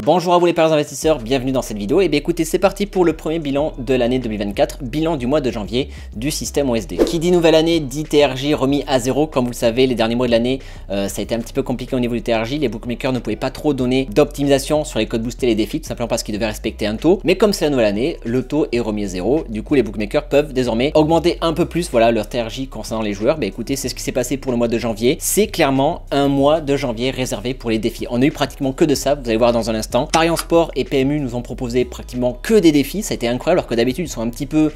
Bonjour à vous les paris investisseurs, bienvenue dans cette vidéo. Et bien écoutez, c'est parti pour le premier bilan de l'année 2024, bilan du mois de janvier du système OSD. Qui dit nouvelle année dit TRJ remis à zéro. Comme vous le savez, les derniers mois de l'année, ça a été un petit peu compliqué au niveau du TRJ. Les bookmakers ne pouvaient pas trop donner d'optimisation sur les codes boostés, les défis, tout simplement parce qu'ils devaient respecter un taux. Mais comme c'est la nouvelle année, le taux est remis à zéro. Du coup, les bookmakers peuvent désormais augmenter un peu plus leur TRJ concernant les joueurs. Ben écoutez, c'est ce qui s'est passé pour le mois de janvier. C'est clairement un mois de janvier réservé pour les défis. On a eu pratiquement que de ça, vous allez voir dans un instant. Paris en sport et PMU nous ont proposé pratiquement que des défis, ça a été incroyable, alors que d'habitude ils sont un petit peu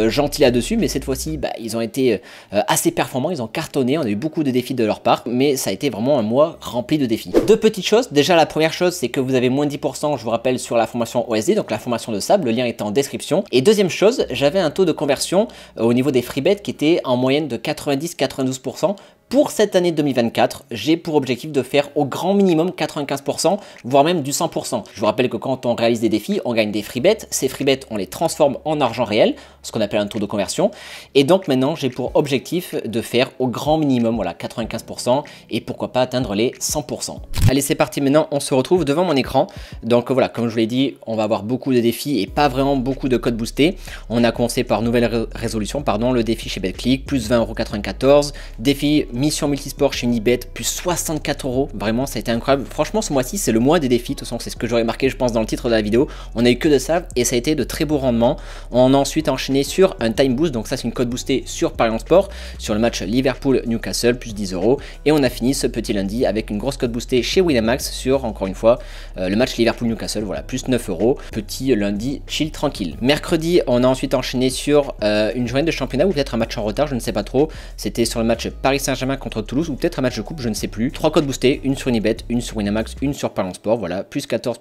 gentils là-dessus, mais cette fois-ci ils ont été assez performants, ils ont cartonné, on a eu beaucoup de défis de leur part, mais ça a été vraiment un mois rempli de défis. Deux petites choses, déjà la première chose c'est que vous avez moins 10%, je vous rappelle, sur la formation OSD, donc la formation de sable, le lien est en description. Et deuxième chose, j'avais un taux de conversion au niveau des free bets qui était en moyenne de 90-92%. Pour cette année 2024, j'ai pour objectif de faire au grand minimum 95%, voire même du 100%. Je vous rappelle que quand on réalise des défis, on gagne des free bets. Ces free bets, on les transforme en argent réel, ce qu'on appelle un taux de conversion. Et donc maintenant, j'ai pour objectif de faire au grand minimum 95% et pourquoi pas atteindre les 100%. Allez, c'est parti, maintenant on se retrouve devant mon écran. Donc voilà, comme je vous l'ai dit, on va avoir beaucoup de défis et pas vraiment beaucoup de codes boostés. On a commencé par nouvelle résolution, le défi chez BetClick, plus 20,94 €, défi mission multisport chez Unibet, plus 64 €. Vraiment, ça a été incroyable. Franchement, ce mois-ci, c'est le mois des défis. De toute façon, c'est ce que j'aurais marqué, je pense, dans le titre de la vidéo. On a eu que de ça et ça a été de très beaux rendements. On a ensuite enchaîné sur un time boost. Donc ça, c'est une cote boostée sur Paris en sport, sur le match Liverpool-Newcastle, plus 10 €. Et on a fini ce petit lundi avec une grosse cote boostée chez Winamax sur, encore une fois, le match Liverpool-Newcastle. Voilà, plus 9 €. Petit lundi chill tranquille. Mercredi, on a ensuite enchaîné sur une journée de championnat ou peut-être un match en retard, je ne sais pas trop. C'était sur le match Paris Saint-Germain contre Toulouse ou peut-être un match de coupe, je ne sais plus. 3 codes boostés, une sur Unibet, une sur Winamax, une sur Paris en sport. Voilà, plus 14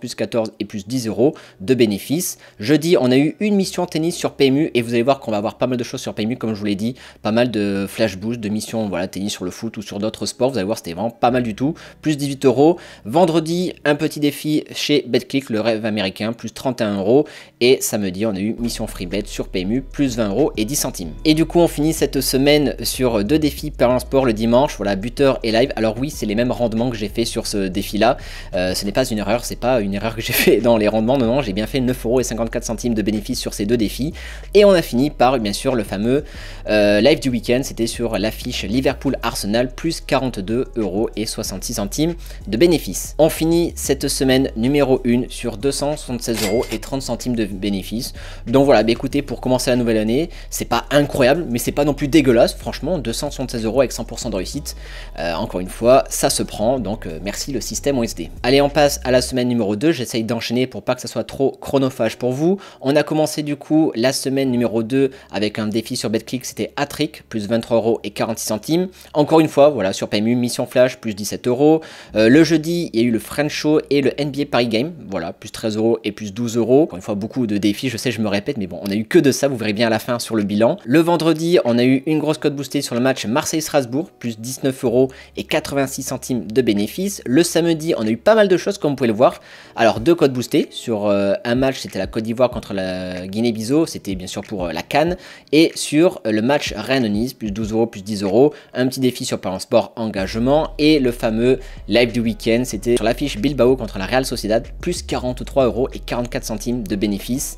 et plus 10 € de bénéfices. Jeudi, on a eu une mission tennis sur PMU et vous allez voir qu'on va avoir pas mal de choses sur PMU, comme je vous l'ai dit, pas mal de flash boost, de missions, tennis sur le foot ou sur d'autres sports. Vous allez voir, c'était vraiment pas mal du tout. Plus 18 €. Vendredi, un petit défi chez BetClick, le rêve américain, plus 31 €. Et samedi, on a eu mission free bet sur PMU, plus 20 € et 10 centimes. Et du coup, on finit cette semaine sur deux défis Paris en sport le dimanche. Voilà, buteur et live. Alors oui, c'est les mêmes rendements que j'ai fait sur ce défi là. Ce n'est pas une erreur, c'est pas une erreur que j'ai fait dans les rendements. Non, j'ai bien fait 9,54 € de bénéfices sur ces deux défis. Et on a fini par bien sûr le fameux live du week-end. C'était sur l'affiche Liverpool-Arsenal, plus 42,66 € de bénéfices. On finit cette semaine numéro 1 sur 276,30 € de bénéfices. Donc voilà, écoutez, pour commencer la nouvelle année, c'est pas incroyable, mais c'est pas non plus dégueulasse. Franchement, 276 € avec 100% de réussite. Encore une fois, ça se prend, donc merci le système OSD. Allez, on passe à la semaine numéro 2, j'essaye d'enchaîner pour pas que ça soit trop chronophage pour vous. On a commencé du coup la semaine numéro 2 avec un défi sur BetClick, c'était Hat-Trick, plus 23,46 €. Encore une fois, voilà, sur PMU, mission flash, plus 17 €. Le jeudi, il y a eu le French Show et le NBA Paris Game, voilà, plus 13 € et plus 12 €. Encore une fois, beaucoup de défis, je sais, je me répète, mais bon, on a eu que de ça, vous verrez bien à la fin sur le bilan. Le vendredi, on a eu une grosse cote boostée sur le match Marseille-Strasbourg, plus 19,86 € de bénéfices. Le samedi, on a eu pas mal de choses comme vous pouvez le voir. Alors deux codes boostés sur un match, c'était la Côte d'Ivoire contre la Guinée-Bissau, c'était bien sûr pour la CAN. Et sur le match Rennes-Nice, plus 12 €, plus 10 €. Un petit défi sur Paris en sport engagement. Et le fameux live du week-end, c'était sur l'affiche Bilbao contre la Real Sociedad, plus 43,44 € de bénéfices.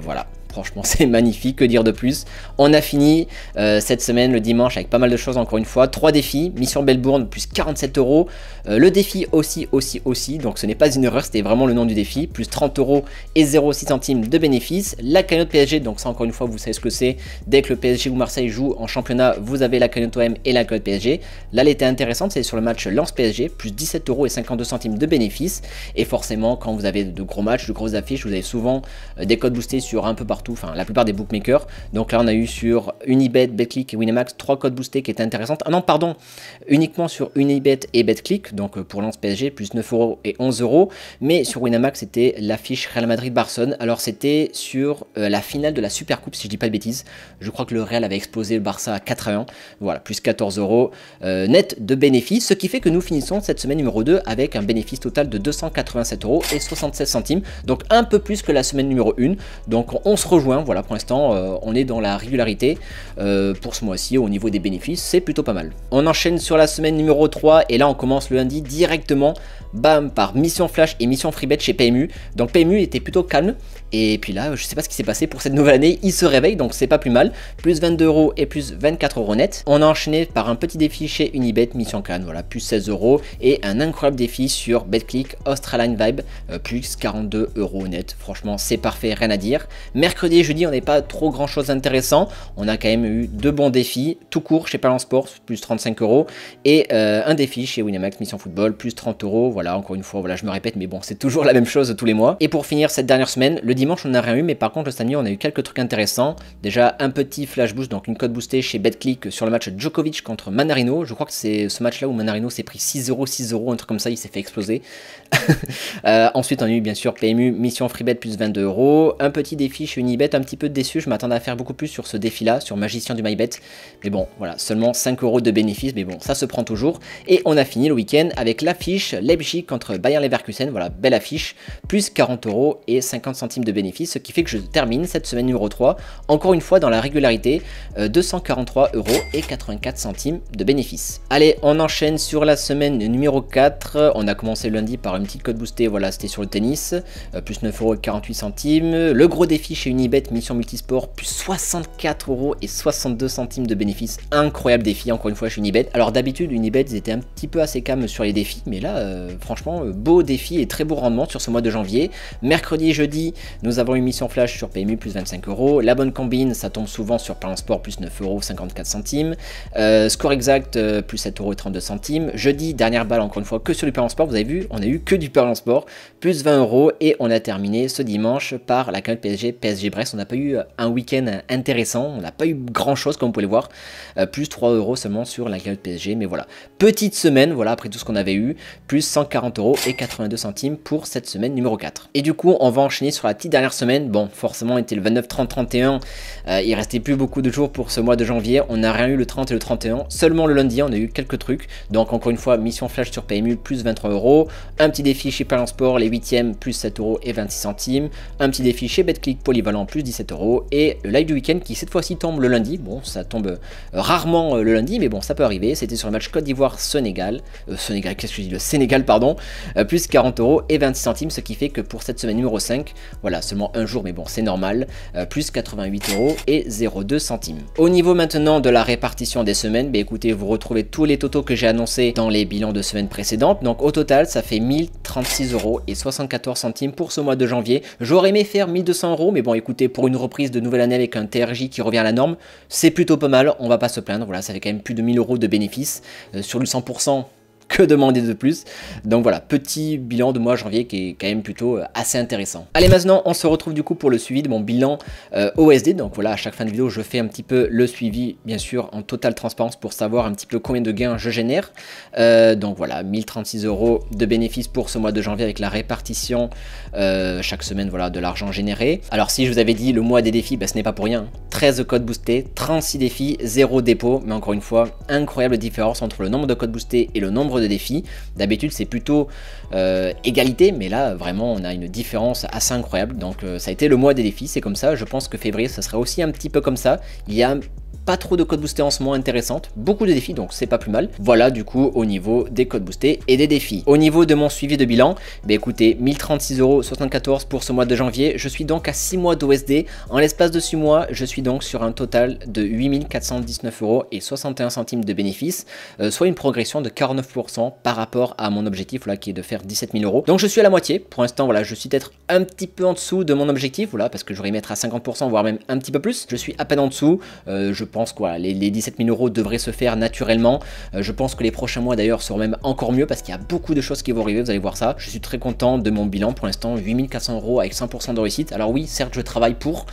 Voilà. Franchement, c'est magnifique, que dire de plus. On a fini cette semaine, le dimanche, avec pas mal de choses encore une fois. 3 défis, mission Belbourne, plus 47 €. Le défi aussi, donc ce n'est pas une erreur, c'était vraiment le nom du défi, plus 30 € et 0,6 € de bénéfices. La cagnotte PSG, donc ça encore une fois, vous savez ce que c'est. Dès que le PSG ou Marseille joue en championnat, vous avez la cagnotte OM et la cagnotte PSG. Là, elle était intéressante, c'est sur le match Lens-PSG, plus 17,52 € de bénéfices. Et forcément, quand vous avez de gros matchs, de grosses affiches, vous avez souvent des codes boostés sur un peu partout. Enfin la plupart des bookmakers. Donc là on a eu sur Unibet, BetClick et Winamax 3 codes boostés qui étaient intéressants. Ah non pardon, uniquement sur Unibet et BetClick, donc pour Lens PSG plus 9 € et 11 €. Mais sur Winamax c'était l'affiche Real Madrid-Barcelone. Alors c'était sur la finale de la Supercoupe si je dis pas de bêtises. Je crois que le Real avait explosé le Barça à 4-1. Voilà, plus 14 € net de bénéfices. Ce qui fait que nous finissons cette semaine numéro 2 avec un bénéfice total de 287,76 €. Donc un peu plus que la semaine numéro 1. Donc on se rejoint. Voilà, pour l'instant, on est dans la régularité pour ce mois-ci au niveau des bénéfices, c'est plutôt pas mal. On enchaîne sur la semaine numéro 3 et là on commence le lundi directement, bam, par mission flash et mission free bet chez PMU. Donc PMU était plutôt calme et puis là, je sais pas ce qui s'est passé pour cette nouvelle année, il se réveille donc c'est pas plus mal. Plus 22 € et plus 24 € net. On a enchaîné par un petit défi chez Unibet, mission Cannes, voilà, plus 16 € et un incroyable défi sur BetClick Australine Vibe, plus 42 € net. Franchement, c'est parfait, rien à dire. Mercredi et jeudi, on n'est pas trop grand chose d'intéressant. On a quand même eu 2 bons défis, tout court chez Balance Sport, plus 35 € et un défi chez Winamax Mission Football, plus 30 €. Voilà, encore une fois, voilà, je me répète, mais bon, c'est toujours la même chose tous les mois. Et pour finir cette dernière semaine, le dimanche, on n'a rien eu, mais par contre, le samedi, on a eu quelques trucs intéressants. Déjà, un petit flash boost, donc une cote boostée chez BetClick sur le match Djokovic contre Manarino. Je crois que c'est ce match-là où Manarino s'est pris 6 €, 6 €, un truc comme ça, il s'est fait exploser. Ensuite, on a eu bien sûr PMU, mission freebet plus 22 €. Un petit défi chez Unibet, un petit peu déçu, je m'attendais à faire beaucoup plus sur ce défi-là, sur Magicien du MyBet. Mais bon, voilà, seulement 5 € de bénéfice, mais bon, ça se prend toujours. Et on a fini le week-end avec l'affiche Leipzig contre Bayer Leverkusen, voilà, belle affiche, plus 40 € et 50 centimes de bénéfice, ce qui fait que je termine cette semaine numéro 3, encore une fois dans la régularité, 243 € et 84 centimes de bénéfice. Allez, on enchaîne sur la semaine numéro 4, on a commencé le lundi par une petite cote boostée, voilà, c'était sur le tennis, plus 9 € et 48 centimes, le gros défi chez Unibet, mission multisport, plus 64 € et 62 centimes de bénéfice, incroyable défi, encore une fois chez Unibet. Alors d'habitude, Unibet, ils étaient un petit peu assez calmes sur les défis, mais là, franchement, beau défi et très beau rendement sur ce mois de janvier. Mercredi et jeudi, nous avons une mission flash sur PMU, plus 25 €, la bonne combine, ça tombe souvent sur Parlant Sport, plus 9 € 54 centimes, score exact, plus 7 € et 32 centimes, jeudi, dernière balle, encore une fois, que sur du Parlant Sport, vous avez vu, on a eu que du Parlant Sport, plus 20 € et on a terminé ce dimanche par la cagnotte PSG Brest. On n'a pas eu un week-end intéressant, on n'a pas eu grand chose comme vous pouvez le voir, plus 3 € seulement sur la cagnotte PSG, mais voilà, petite semaine, voilà, après tout ce qu'on avait eu, plus 140 € et 82 centimes pour cette semaine numéro 4. Et du coup, on va enchaîner sur la petite dernière semaine. Bon, forcément, on était le 29, 30, 31, il restait plus beaucoup de jours pour ce mois de janvier, on n'a rien eu le 30 et le 31, seulement le lundi, on a eu quelques trucs, donc encore une fois, mission flash sur PMU, plus 23 €, un petit défi chez Parlant Sport, les 8e, plus 7 € et 26 centimes, un petit défi chez BetClick Polyvalent, plus 17 € et le live du week-end qui cette fois-ci tombe le lundi. Bon, ça tombe rarement le lundi, mais bon, ça peut arriver. C'était sur le match Côte d'Ivoire-Sénégal, qu'est-ce que je dis, le Sénégal, pardon, plus 40 € et 26 centimes, ce qui fait que pour cette semaine numéro 5, voilà, seulement un jour, mais bon, c'est normal, plus 88 € et 0,2 centimes. Au niveau maintenant de la répartition des semaines, bah écoutez, vous retrouvez tous les totaux que j'ai annoncés dans les bilans de semaines précédentes. Donc au total, ça fait 1036 € et 74 centimes pour ce mois de janvier. J'aurais aimé faire 1200 €, mais bon, écoutez, pour une reprise de nouvelle année avec un TRJ qui revient à la norme, c'est plutôt pas mal, on va pas se plaindre. Voilà, ça fait quand même plus de 1000 € de bénéfices sur du 100%. Que demander de plus? Donc voilà, petit bilan de mois janvier qui est quand même plutôt assez intéressant. Allez, maintenant on se retrouve du coup pour le suivi de mon bilan OSD. Donc voilà, à chaque fin de vidéo je fais un petit peu le suivi, bien sûr en totale transparence pour savoir un petit peu combien de gains je génère. Donc voilà, 1036 € de bénéfices pour ce mois de janvier avec la répartition chaque semaine, voilà, de l'argent généré. Alors si je vous avais dit le mois des défis, bah, ce n'est pas pour rien. 13 codes boostés, 36 défis, 0 dépôt, mais encore une fois, incroyable différence entre le nombre de codes boostés et le nombre de défis. D'habitude c'est plutôt égalité, mais là vraiment on a une différence assez incroyable. Donc ça a été le mois des défis, c'est comme ça. Je pense que février ça sera aussi un petit peu comme ça. Il y a pas trop de codes boostés en ce moment intéressantes, beaucoup de défis, donc c'est pas plus mal. Voilà du coup au niveau des codes boostés et des défis. Au niveau de mon suivi de bilan, bah écoutez, 1036 € 74 pour ce mois de janvier. Je suis donc à 6 mois d'OSD. En l'espace de 6 mois, je suis donc sur un total de 8419 € et 61 centimes de bénéfices, soit une progression de 49% par rapport à mon objectif là qui est de faire 17 000 €. Donc je suis à la moitié. Pour l'instant, voilà, je suis peut-être un petit peu en dessous de mon objectif, voilà, parce que j'aurais mettre à 50%, voire même un petit peu plus. Je suis à peine en dessous. Je pense que voilà, les 17 000 € devraient se faire naturellement. Je pense que les prochains mois d'ailleurs seront même encore mieux parce qu'il y a beaucoup de choses qui vont arriver, vous allez voir ça. Je suis très content de mon bilan pour l'instant, 8400 € avec 100% de réussite. Alors oui, certes je travaille pour,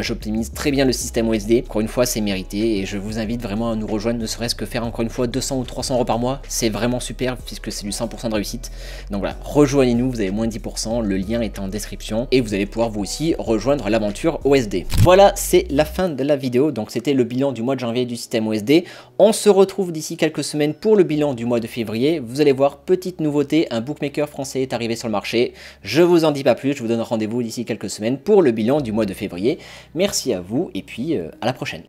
j'optimise très bien le système OSD. Encore une fois, c'est mérité et je vous invite vraiment à nous rejoindre, ne serait-ce que faire encore une fois 200 ou 300 € par mois. C'est vraiment super puisque c'est du 100% de réussite. Donc voilà, rejoignez-nous, vous avez moins de 10%, le lien est en description et vous allez pouvoir vous aussi rejoindre l'aventure OSD. Voilà, c'est la fin de la vidéo. Donc c'était le bilan du mois de janvier du système OSD. On se retrouve d'ici quelques semaines pour le bilan du mois de février. Vous allez voir, petite nouveauté, un bookmaker français est arrivé sur le marché. Je vous en dis pas plus, je vous donne rendez-vous d'ici quelques semaines pour le bilan du mois de février. Merci à vous et puis à la prochaine.